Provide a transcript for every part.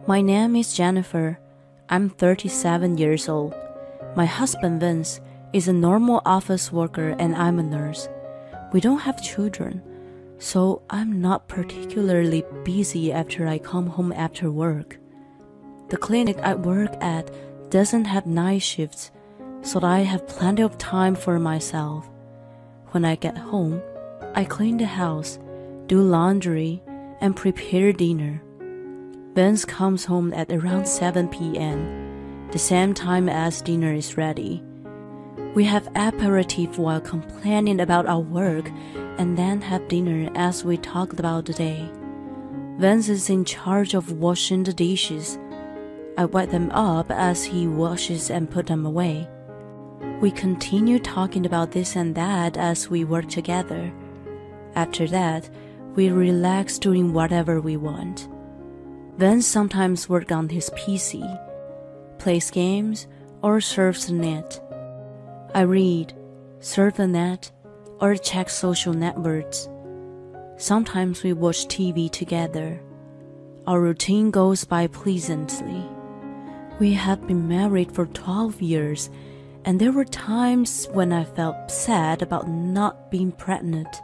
My name is Jennifer. I'm 37 years old. My husband Vince is a normal office worker and I'm a nurse. We don't have children, so I'm not particularly busy after I come home after work. The clinic I work at doesn't have night shifts, so I have plenty of time for myself. When I get home, I clean the house, do laundry, and prepare dinner. Vince comes home at around 7 p.m., the same time as dinner is ready. We have aperitif while complaining about our work and then have dinner as we talk about the day. Vince is in charge of washing the dishes. I wipe them up as he washes and put them away. We continue talking about this and that as we work together. After that, we relax doing whatever we want. Vince sometimes works on his PC, plays games, or surfs the net. I read, surf the net, or check social networks. Sometimes we watch TV together. Our routine goes by pleasantly. We have been married for 12 years, and there were times when I felt sad about not being pregnant.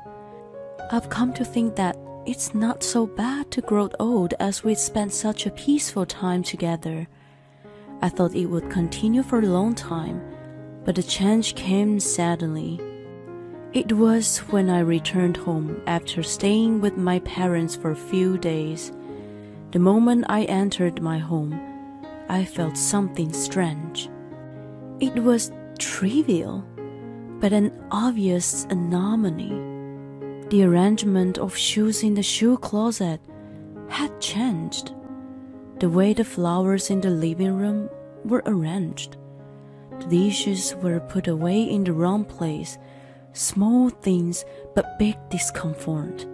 I've come to think that it's not so bad to grow old as we spent such a peaceful time together. I thought it would continue for a long time, but the change came suddenly. It was when I returned home after staying with my parents for a few days. The moment I entered my home, I felt something strange. It was trivial, but an obvious anomaly. The arrangement of shoes in the shoe closet had changed. The way the flowers in the living room were arranged. The dishes were put away in the wrong place. Small things, but big discomfort.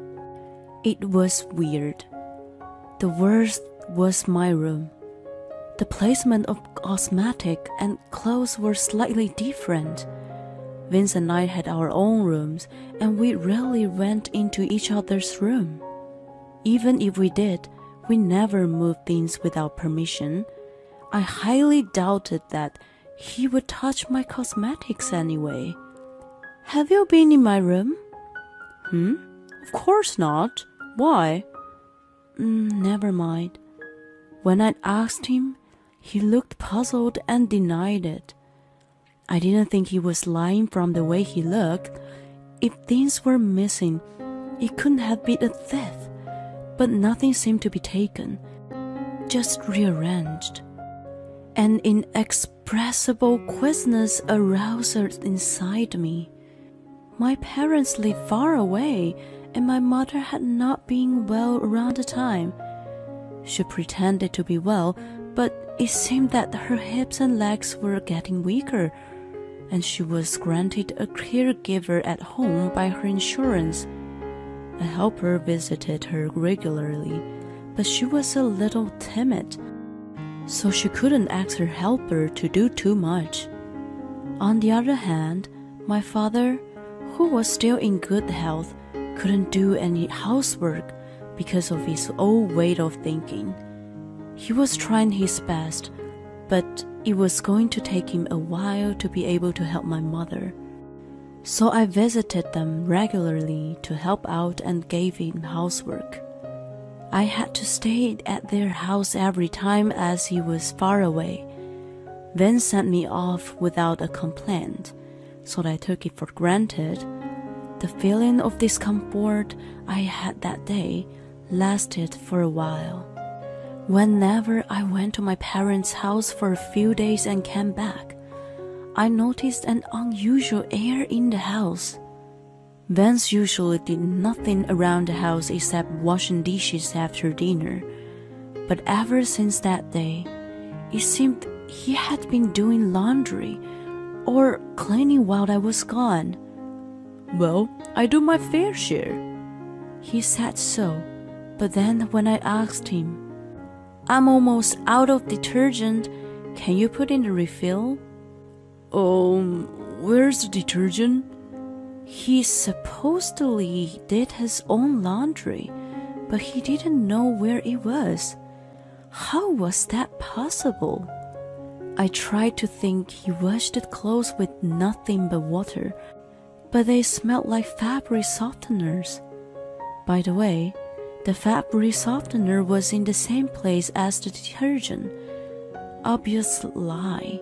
It was weird. The worst was my room. The placement of cosmetic and clothes were slightly different. Vince and I had our own rooms, and we rarely went into each other's room. Even if we did, we never moved things without permission. I highly doubted that he would touch my cosmetics anyway. Have you been in my room? Of course not. Why? Never mind. When I asked him, he looked puzzled and denied it. I didn't think he was lying from the way he looked. If things were missing, it couldn't have been a theft. But nothing seemed to be taken, just rearranged. An inexpressible queasyness aroused inside me. My parents lived far away, and my mother had not been well around the time. She pretended to be well, but it seemed that her hips and legs were getting weaker, and she was granted a caregiver at home by her insurance. A helper visited her regularly, but she was a little timid, so she couldn't ask her helper to do too much. On the other hand, my father, who was still in good health, couldn't do any housework because of his old way of thinking. He was trying his best, but it was going to take him a while to be able to help my mother. So I visited them regularly to help out and gave him housework. I had to stay at their house every time as he was far away. Vince sent me off without a complaint, so I took it for granted. The feeling of discomfort I had that day lasted for a while. Whenever I went to my parents' house for a few days and came back, I noticed an unusual air in the house. Vince usually did nothing around the house except washing dishes after dinner, but ever since that day, it seemed he had been doing laundry or cleaning while I was gone. "Well, I do my fair share," he said so, but then when I asked him, "I'm almost out of detergent, can you put in the refill?" Where's the detergent?" He supposedly did his own laundry, but he didn't know where it was. How was that possible? I tried to think he washed the clothes with nothing but water, but they smelled like fabric softeners. By the way, the fabric softener was in the same place as the detergent. Obvious lie.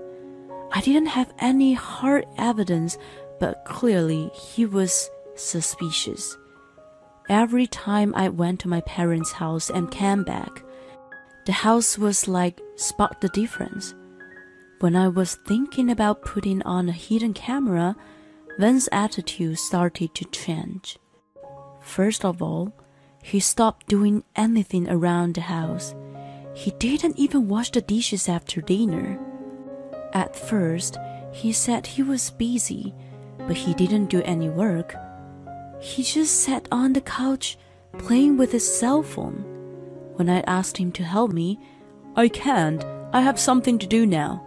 I didn't have any hard evidence, but clearly he was suspicious. Every time I went to my parents' house and came back, the house was like spot the difference. When I was thinking about putting on a hidden camera, Vince's attitude started to change. First of all, he stopped doing anything around the house. He didn't even wash the dishes after dinner. At first, he said he was busy, but he didn't do any work. He just sat on the couch playing with his cell phone. When I asked him to help me, "I can't, I have something to do now."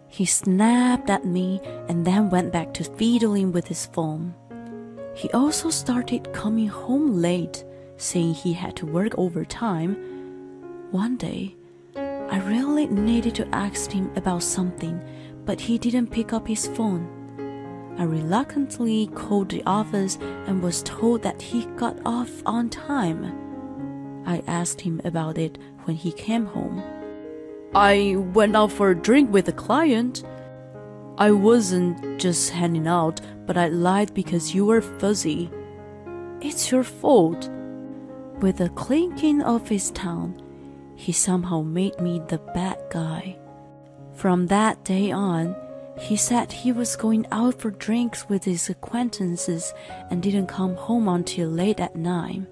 He snapped at me and then went back to fiddling with his phone. He also started coming home late, saying he had to work overtime. One day, I really needed to ask him about something, but he didn't pick up his phone. I reluctantly called the office and was told that he got off on time. I asked him about it when he came home. "I went out for a drink with a client. I wasn't just hanging out, but I lied because you were fuzzy. It's your fault." With the clinking of his tongue, he somehow made me the bad guy. From that day on, he said he was going out for drinks with his acquaintances and didn't come home until late at night.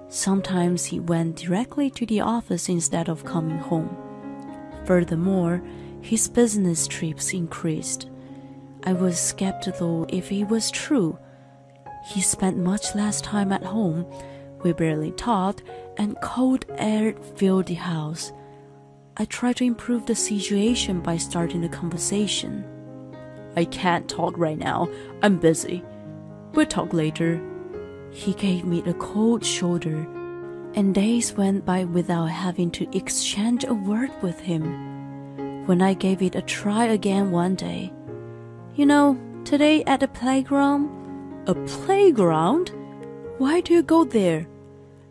Sometimes he went directly to the office instead of coming home. Furthermore, his business trips increased. I was skeptical if it was true. He spent much less time at home, we barely talked, and cold air filled the house. I tried to improve the situation by starting a conversation. "I can't talk right now, I'm busy. We'll talk later." He gave me a cold shoulder, and days went by without having to exchange a word with him. When I gave it a try again one day, "You know, today at the playground." "A playground? Why do you go there?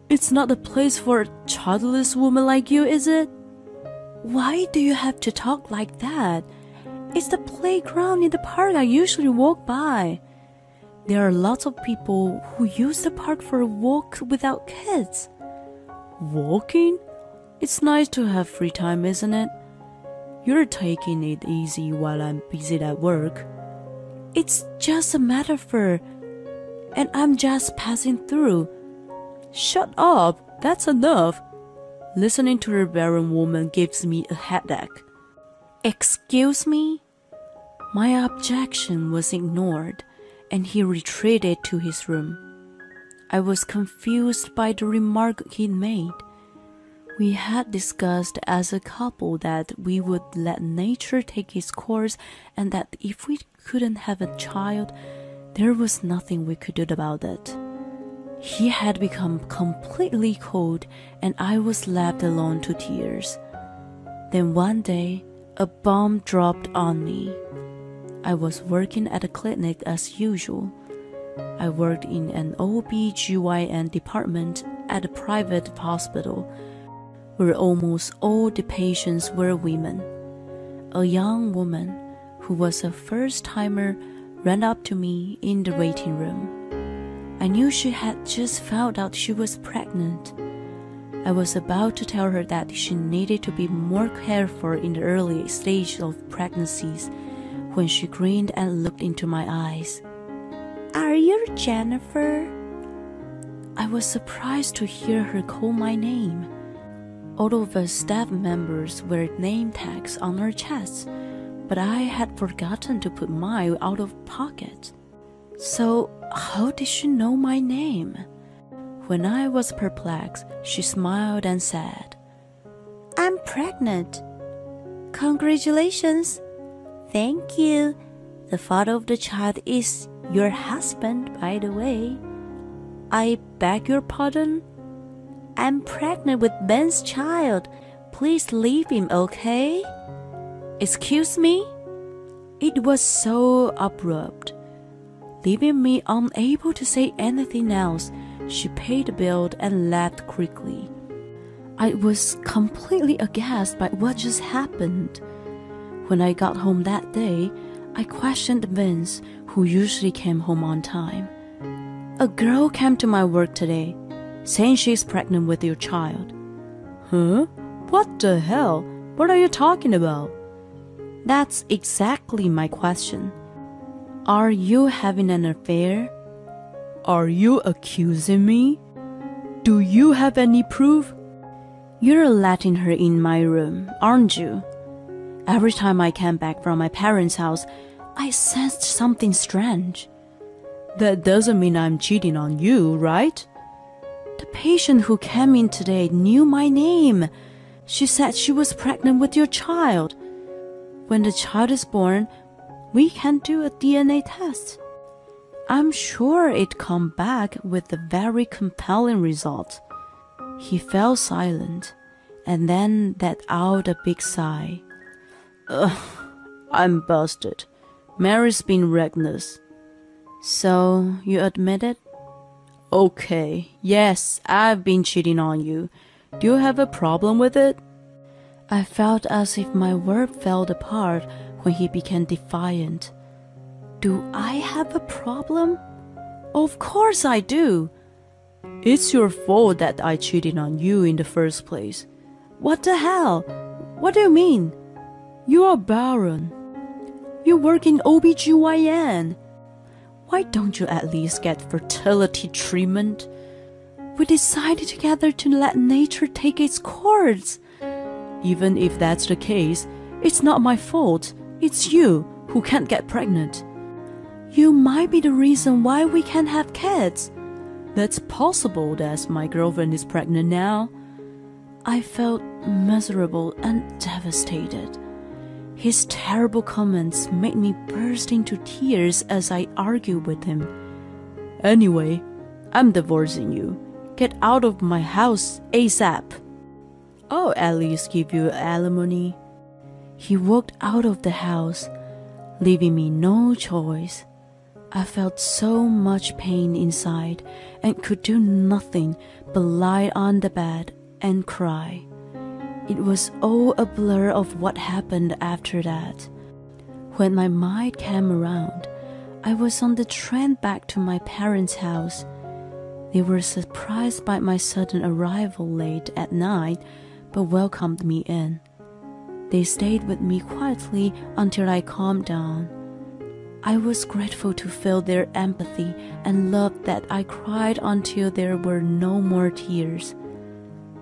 It's not a place for a childless woman like you, is it?" "Why do you have to talk like that? It's the playground in the park I usually walk by. There are lots of people who use the park for a walk without kids." "Walking? It's nice to have free time, isn't it? You're taking it easy while I'm busy at work." "It's just a metaphor, and I'm just passing through." "Shut up, that's enough. Listening to a barren woman gives me a headache." "Excuse me?" My objection was ignored, and he retreated to his room. I was confused by the remark he made. We had discussed as a couple that we would let nature take its course and that if we couldn't have a child, there was nothing we could do about it. He had become completely cold, and I was left alone to tears. Then one day, a bomb dropped on me. I was working at a clinic as usual. I worked in an OB/GYN department at a private hospital, where almost all the patients were women. A young woman, who was a first-timer, ran up to me in the waiting room. I knew she had just found out she was pregnant. I was about to tell her that she needed to be more careful in the early stage of pregnancies when she grinned and looked into my eyes. "Are you Jennifer?" I was surprised to hear her call my name. All of us staff members wear name tags on our chests, but I had forgotten to put mine out of pocket. So how did she know my name? When I was perplexed, she smiled and said, "I'm pregnant." "Congratulations." "Thank you. The father of the child is your husband, by the way." "I beg your pardon?" "I'm pregnant with Ben's child. Please leave him, okay? Excuse me? It was so abrupt. Leaving me unable to say anything else, she paid the bill and left quickly. I was completely aghast by what just happened. When I got home that day, I questioned Vince, who usually came home on time. A girl came to my work today, saying she's pregnant with your child. Huh? What the hell? What are you talking about? That's exactly my question. Are you having an affair? Are you accusing me? Do you have any proof? You're letting her in my room, aren't you? Every time I came back from my parents' house, I sensed something strange. That doesn't mean I'm cheating on you, right? The patient who came in today knew my name. She said she was pregnant with your child. When the child is born, we can do a DNA test. I'm sure it'd come back with a very compelling result. He fell silent and then let out a big sigh. Ugh, I'm busted. Mary's been reckless. So, you admit it? Okay, yes, I've been cheating on you. Do you have a problem with it? I felt as if my world fell apart when he became defiant. Do I have a problem? Of course I do. It's your fault that I cheated on you in the first place. What the hell? What do you mean? You are barren. You work in OB/GYN. Why don't you at least get fertility treatment? We decided together to let nature take its course. Even if that's the case, it's not my fault. It's you who can't get pregnant. You might be the reason why we can't have kids. That's possible that my girlfriend is pregnant now. I felt miserable and devastated. His terrible comments made me burst into tears as I argued with him. Anyway, I'm divorcing you. Get out of my house ASAP. I'll at least give you alimony. He walked out of the house, leaving me no choice. I felt so much pain inside and could do nothing but lie on the bed and cry. It was all a blur of what happened after that. When my mind came around, I was on the train back to my parents' house. They were surprised by my sudden arrival late at night, but welcomed me in. They stayed with me quietly until I calmed down. I was grateful to feel their empathy and loved that I cried until there were no more tears.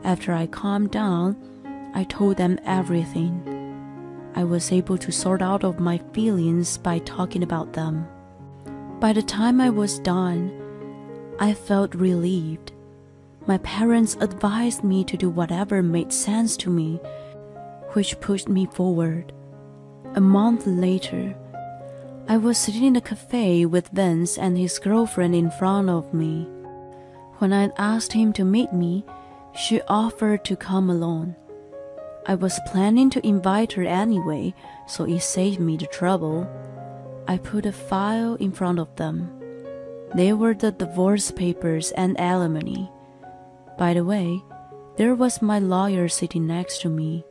After I calmed down, I told them everything. I was able to sort out of my feelings by talking about them. By the time I was done, I felt relieved. My parents advised me to do whatever made sense to me, which pushed me forward. A month later, I was sitting in a cafe with Vince and his girlfriend in front of me. When I asked him to meet me, she offered to come alone. I was planning to invite her anyway, so it saved me the trouble. I put a file in front of them. They were the divorce papers and alimony. By the way, there was my lawyer sitting next to me.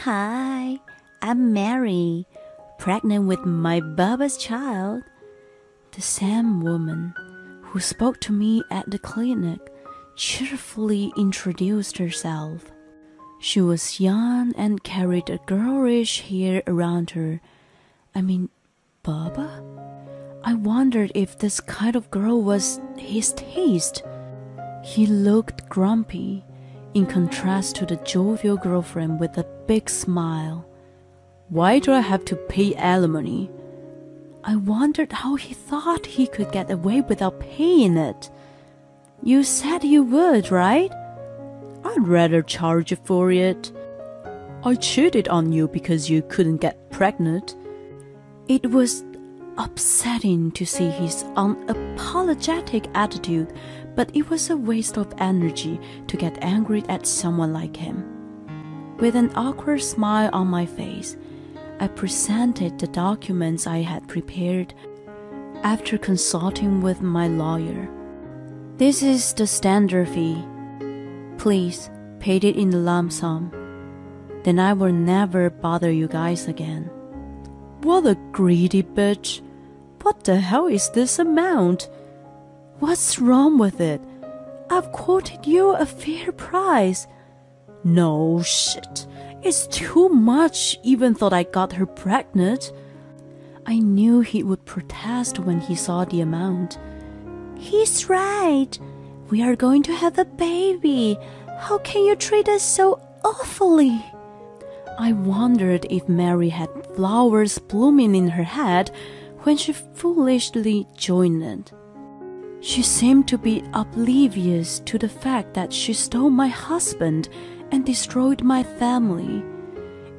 Hi, I'm Mary, pregnant with my Baba's child. The same woman who spoke to me at the clinic cheerfully introduced herself. She was young and carried a girlish hair around her. I mean, Baba? I wondered if this kind of girl was his taste. He looked grumpy, in contrast to the jovial girlfriend with a big smile. Why do I have to pay alimony? I wondered how he thought he could get away without paying it. You said you would, right? I'd rather charge you for it. I cheated on you because you couldn't get pregnant. It was upsetting to see his unapologetic attitude, but it was a waste of energy to get angry at someone like him. With an awkward smile on my face, I presented the documents I had prepared after consulting with my lawyer. This is the standard fee. Please pay it in the lump sum. Then I will never bother you guys again. What a greedy bitch. What the hell is this amount? What's wrong with it? I've quoted you a fair price. No shit. It's too much, even though I got her pregnant. I knew he would protest when he saw the amount. He's right. We are going to have a baby. How can you treat us so awfully? I wondered if Mary had flowers blooming in her head when she foolishly joined it. She seemed to be oblivious to the fact that she stole my husband and destroyed my family.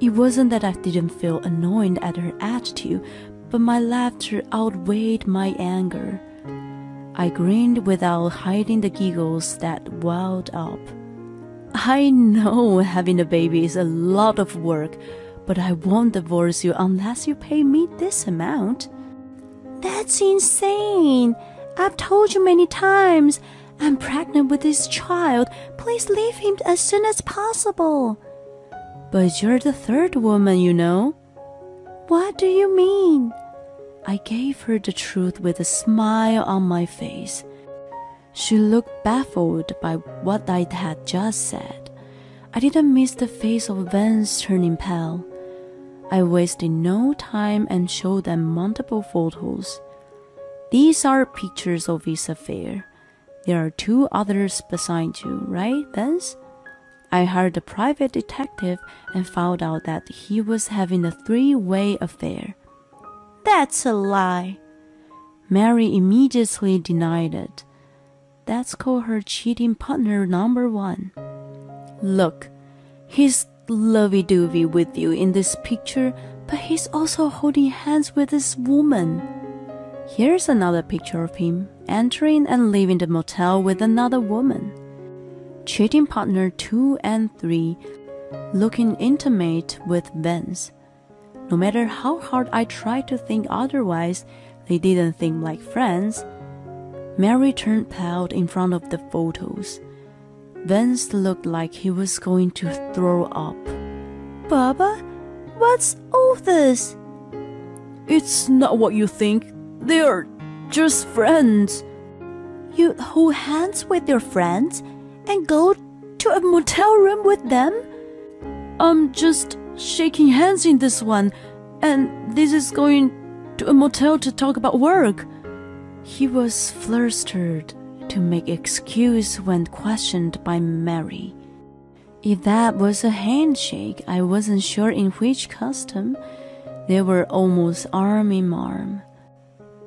It wasn't that I didn't feel annoyed at her attitude, but my laughter outweighed my anger. I grinned without hiding the giggles that welled up. I know having a baby is a lot of work, but I won't divorce you unless you pay me this amount. That's insane. I've told you many times. I'm pregnant with this child. Please leave him as soon as possible. But you're the third woman, you know. What do you mean? I gave her the truth with a smile on my face. She looked baffled by what I had just said. I didn't miss the face of Vance turning pale. I wasted no time and showed them multiple photos. These are pictures of his affair. There are 2 others beside you, right, Vance? I hired a private detective and found out that he was having a 3-way affair. That's a lie. Mary immediately denied it. That's called her cheating partner number 1. Look, he's lovey-dovey with you in this picture, but he's also holding hands with this woman. Here's another picture of him entering and leaving the motel with another woman. Cheating partner 2 and 3 looking intimate with Vance. No matter how hard I tried to think otherwise, they didn't think like friends. Mary turned pale in front of the photos. Vance looked like he was going to throw up. Baba, what's all this? It's not what you think. They're just friends. You hold hands with your friends and go to a motel room with them? I'm just shaking hands in this one, and this is going to a motel to talk about work. He was flustered to make excuse when questioned by Mary. If that was a handshake, I wasn't sure in which custom. They were almost arm in arm.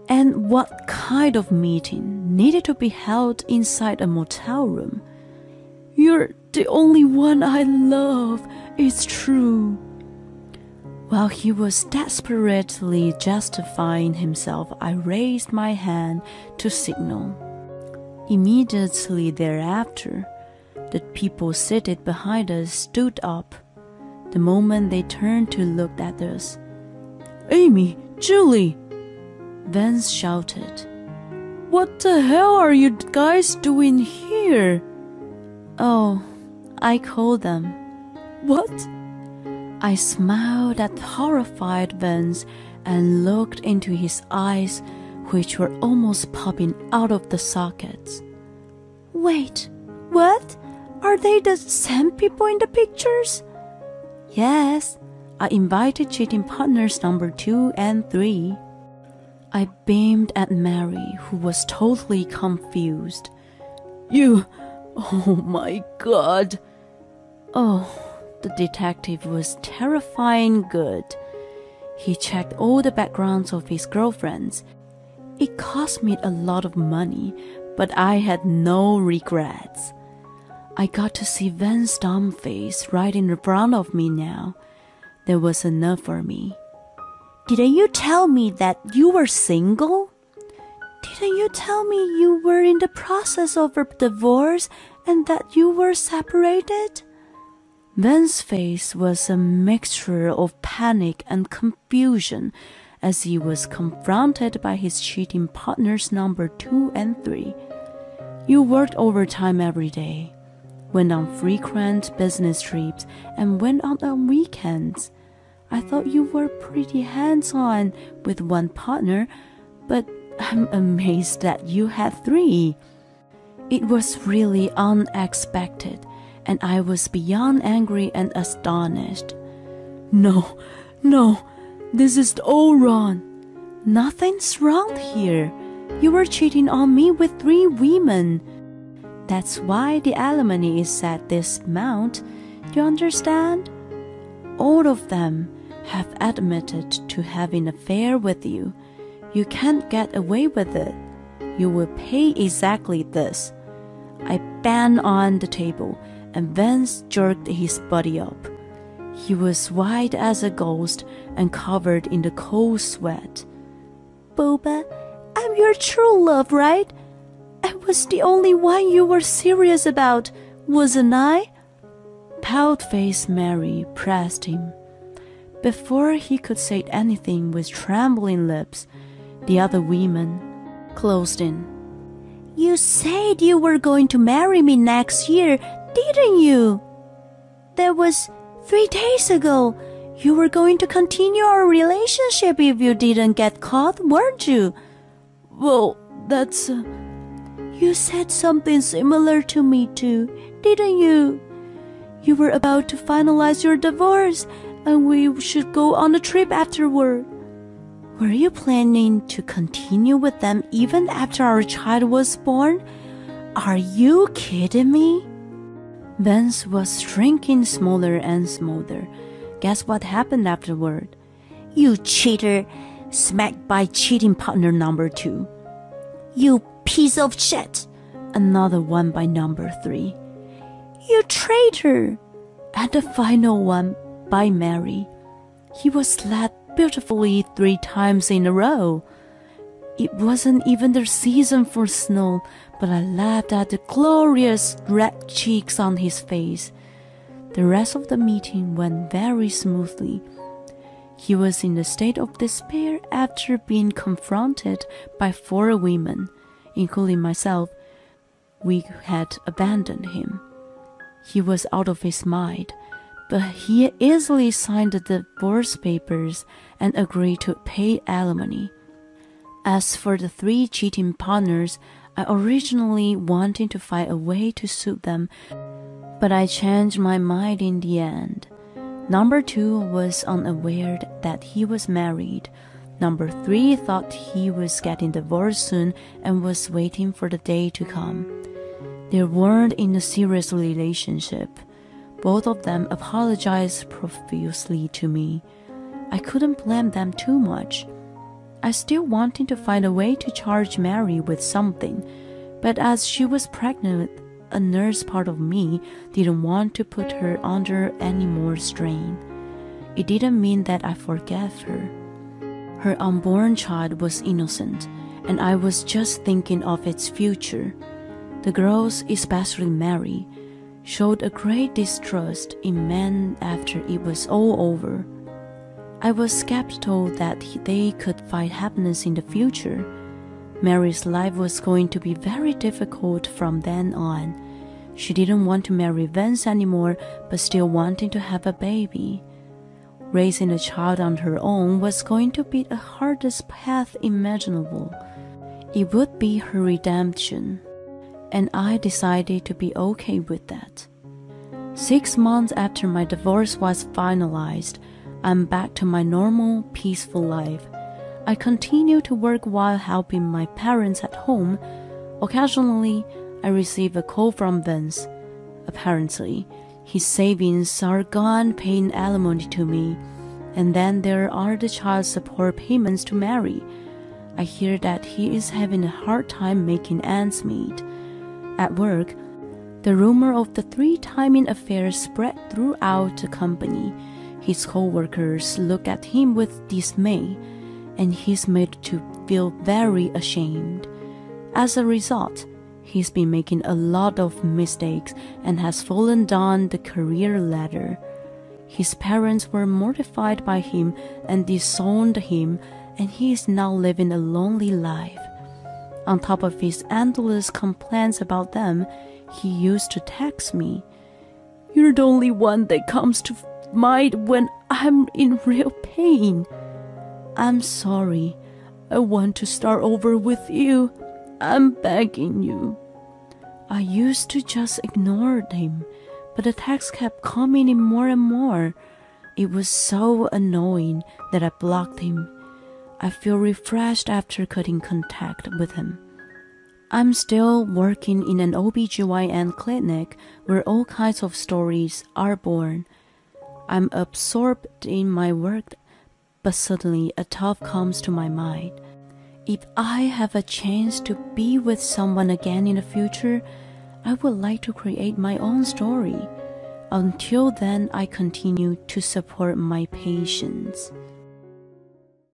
And what kind of meeting needed to be held inside a motel room? You're the only one I love, it's true. While he was desperately justifying himself, I raised my hand to signal. Immediately thereafter, the people seated behind us stood up. The moment they turned to look at us. Amy, Julie! Vance shouted. What the hell are you guys doing here? Oh, I called them. What? I smiled at horrified Vance and looked into his eyes, which were almost popping out of the sockets. Wait, what? Are they the same people in the pictures? Yes, I invited cheating partners number 2 and 3. I beamed at Mary, who was totally confused. You... Oh my God. Oh, the detective was terrifying good. He checked all the backgrounds of his girlfriends. It cost me a lot of money, but I had no regrets. I got to see Vance's dumb face right in front of me now. That was enough for me. Didn't you tell me that you were single? Didn't you tell me you were in the process of a divorce and that you were separated? Vince's face was a mixture of panic and confusion as he was confronted by his cheating partners number 2 and 3. You worked overtime every day, went on frequent business trips, and went out on weekends. I thought you were pretty hands-on with one partner, but I'm amazed that you had 3. It was really unexpected, and I was beyond angry and astonished. No, this is all wrong. Nothing's wrong here. You were cheating on me with 3 women. That's why the alimony is set this amount. Do you understand? All of them have admitted to having an affair with you. You can't get away with it. You will pay exactly this. I banged on the table, and Vince jerked his body up. He was white as a ghost and covered in the cold sweat. Boba, I'm your true love, right? I was the only one you were serious about, wasn't I? Pale-faced Mary pressed him. Before he could say anything with trembling lips, the other women closed in. You said you were going to marry me next year, didn't you? That was 3 days ago. You were going to continue our relationship if you didn't get caught, weren't you? Well, that's... You said something similar to me too, didn't you? You were about to finalize your divorce, and we should go on a trip afterward. Were you planning to continue with them even after our child was born? Are you kidding me? Vince was shrinking smaller and smaller. Guess what happened afterward? You cheater, smacked by cheating partner number 2. You piece of shit, another one by number 3. You traitor, and the final one by Mary. He was slapped beautifully 3 times in a row. It wasn't even the season for snow, but I laughed at the glorious red cheeks on his face. The rest of the meeting went very smoothly. He was in a state of despair after being confronted by 4 women, including myself. We had abandoned him. He was out of his mind, but he easily signed the divorce papers and agreed to pay alimony. As for the 3 cheating partners, I originally wanted to find a way to suit them, but I changed my mind in the end. Number 2 was unaware that he was married. Number 3 thought he was getting divorced soon and was waiting for the day to come. They weren't in a serious relationship. Both of them apologized profusely to me. I couldn't blame them too much. I still wanted to find a way to charge Mary with something, but as she was pregnant, a nurse part of me didn't want to put her under any more strain. It didn't mean that I forgave her. Her unborn child was innocent, and I was just thinking of its future. The girls, especially Mary, showed a great distrust in men after it was all over. I was skeptical that they could find happiness in the future. Mary's life was going to be very difficult from then on. She didn't want to marry Vince anymore, but still wanted to have a baby. Raising a child on her own was going to be the hardest path imaginable. It would be her redemption, and I decided to be okay with that. 6 months after my divorce was finalized, I'm back to my normal, peaceful life. I continue to work while helping my parents at home. Occasionally, I receive a call from Vince. Apparently, his savings are gone paying alimony to me, and then there are the child support payments to Mary. I hear that he is having a hard time making ends meet. At work, the rumor of the 3-timing affair spread throughout the company. His co-workers look at him with dismay, and he's made to feel very ashamed. As a result, He's been making a lot of mistakes and has fallen down the career ladder. His parents were mortified by him and disowned him, and he is now living a lonely life. On top of his endless complaints about them, he used to text me, "You're the only one that comes to mind when I'm in real pain. I'm sorry. I want to start over with you. I'm begging you." I used to just ignore him, but the text kept coming in more and more. It was so annoying that I blocked him. I feel refreshed after cutting contact with him. I'm still working in an OB/GYN clinic where all kinds of stories are born. I'm absorbed in my work, but suddenly a thought comes to my mind. If I have a chance to be with someone again in the future, I would like to create my own story. Until then, I continue to support my patients.